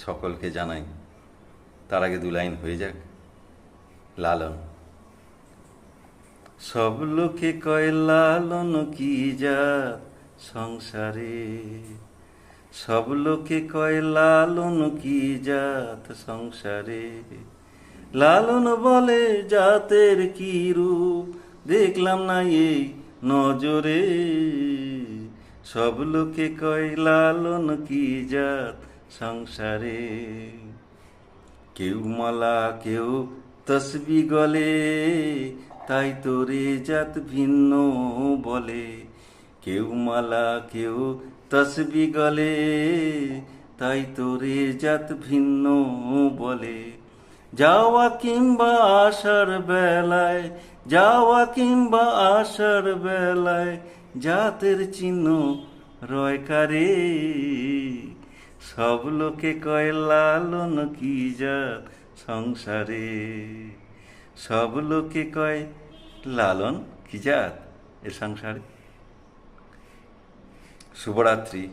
সকলকে জানাই। তার আগে দু লাইন হয়ে যাক। লালন। সব লোকে কয় লালন কি জাত সংসারে, সব লোকে কয় লালন কি জাত সংসারে। লালন বলে জাতের কি রূপ দেখলাম না এই নজরে। সব লোকে কয় লালন কি জাত সংসারে। কেউ মালা কেউ তসবি গলে, তাই তোরে জাত ভিন্ন বলে। কেউ মালা কেউ তসবি গলে, তাই তোরে জাত ভিন্ন বলে। যাওয়া কিংবা আসার বেলায়, যাওয়া কিংবা আসার বেলায় জাতের চিহ্ন রয় কারে। সব লোকে কয় লালন কি জাত সংসারে। সব লোকে কয় লালন কি জাত এ সংসারে। শুভরাত্রি।